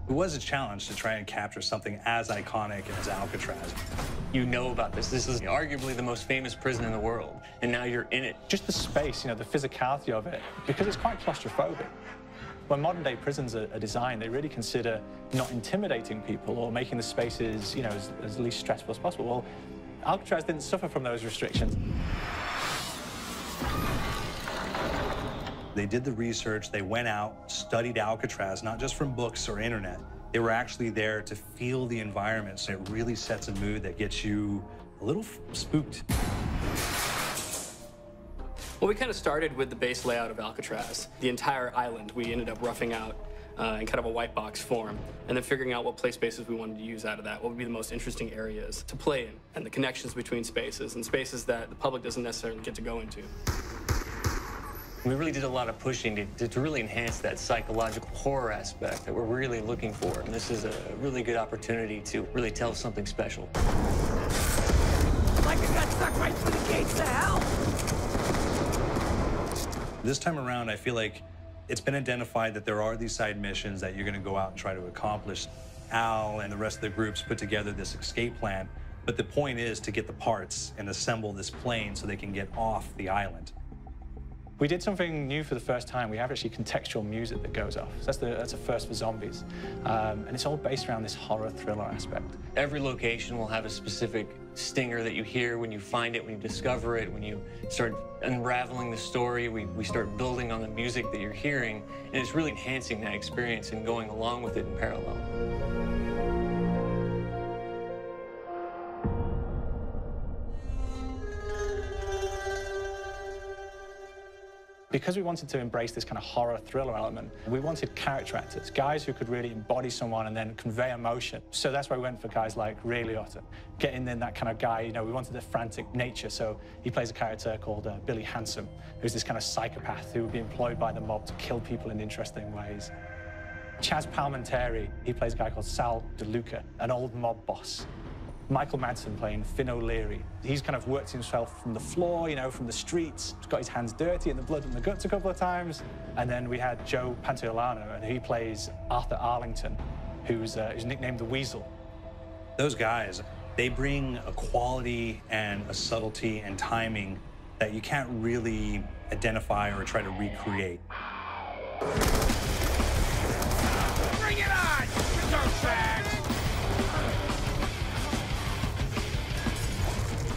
It was a challenge to try and capture something as iconic as Alcatraz. You know about this. This is arguably the most famous prison in the world, and now you're in it. Just the space, the physicality of it, because it's quite claustrophobic. When modern-day prisons are designed, they really consider not intimidating people or making the spaces, as least stressful as possible. Well, Alcatraz didn't suffer from those restrictions. They did the research, they went out, studied Alcatraz, not just from books or internet. They were actually there to feel the environment, so it really sets a mood that gets you a little spooked. Well, we kind of started with the base layout of Alcatraz. The entire island we ended up roughing out in kind of a white box form, and then figuring out what play spaces we wanted to use out of that, what would be the most interesting areas to play in, and the connections between spaces, and spaces that the public doesn't necessarily get to go into. We really did a lot of pushing to really enhance that psychological horror aspect that we're really looking for. And this is a really good opportunity to really tell something special. Like I got stuck right through the gates of hell! This time around, I feel like it's been identified that there are these side missions that you're going to go out and try to accomplish. Al and the rest of the groups put together this escape plan, but the point is to get the parts and assemble this plane so they can get off the island. We did something new for the first time. We have actually contextual music that goes off. So that's a first for zombies. And it's all based around this horror thriller aspect. Every location will have a specific stinger that you hear when you find it, when you discover it, when you start unraveling the story. We start building on the music that you're hearing, and it's really enhancing that experience and going along with it in parallel. Because we wanted to embrace this kind of horror thriller element, we wanted character actors, guys who could really embody someone and then convey emotion. So that's why we went for guys like Ray Liotta, getting in that kind of guy. We wanted a frantic nature, so he plays a character called Billy Handsome, who's this kind of psychopath who would be employed by the mob to kill people in interesting ways. Chaz Palminteri, he plays a guy called Sal DeLuca, an old mob boss. Michael Madsen playing Finn O'Leary. He's kind of worked himself from the floor, from the streets. He's got his hands dirty in the blood and the guts a couple of times. And then we had Joe Pantoliano, and he plays Arthur Arlington, who's nicknamed the Weasel. Those guys, they bring a quality and a subtlety and timing that you can't really identify or try to recreate. Bring it on, you dirtbags!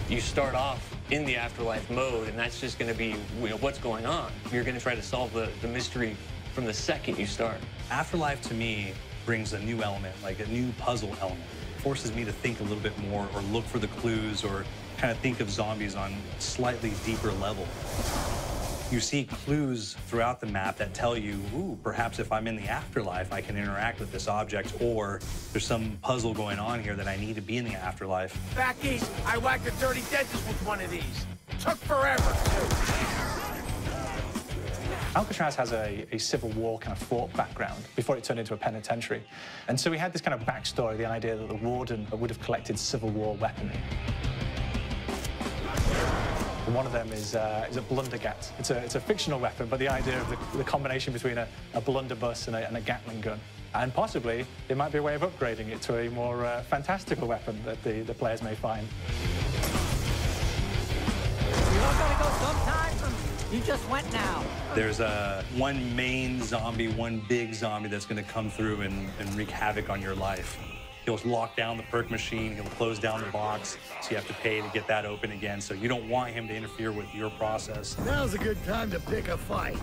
You start off in the afterlife mode, and that's just going to be what's going on. You're going to try to solve the mystery from the second you start. Afterlife, to me, brings a new element, like a new puzzle element. It forces me to think a little bit more or look for the clues or kind of think of zombies on a slightly deeper level. You see clues throughout the map that tell you, ooh, perhaps if I'm in the afterlife, I can interact with this object, or there's some puzzle going on here that I need to be in the afterlife. Back east, I whacked a dirty dentist with one of these. Took forever, too. Alcatraz has a Civil War kind of fort background before it turned into a penitentiary. And so we had this kind of backstory, the idea that the warden would have collected Civil War weaponry. And one of them is a Blundergat. It's a fictional weapon, but the idea of the combination between a blunderbuss and a Gatling gun. And possibly, there might be a way of upgrading it to a more fantastical weapon that the players may find. You all gotta go sometime? You just went now. There's one main zombie, one big zombie that's going to come through and wreak havoc on your life. He'll lock down the perk machine, he'll close down the box, so you have to pay to get that open again, so you don't want him to interfere with your process. Now's a good time to pick a fight.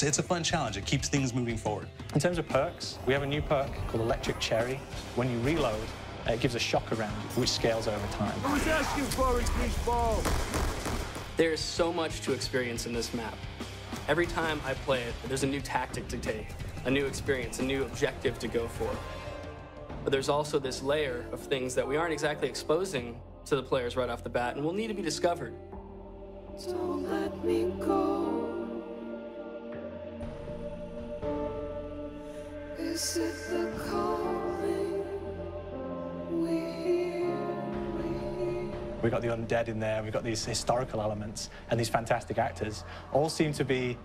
It's a fun challenge. It keeps things moving forward. In terms of perks, we have a new perk called Electric Cherry. When you reload, it gives a shock around you, which scales over time. I was asking for it, greaseball. There's so much to experience in this map. Every time I play it, there's a new tactic to take, a new experience, a new objective to go for. But there's also this layer of things that we aren't exactly exposing to the players right off the bat and will need to be discovered. Don't let me go. Is it the calling we hear? We've got the undead in there, we've got these historical elements, and these fantastic actors all seem to be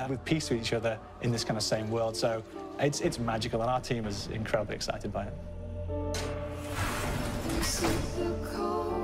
with peace with each other in this kind of same world. So it's magical, and our team is incredibly excited by it. This is the call.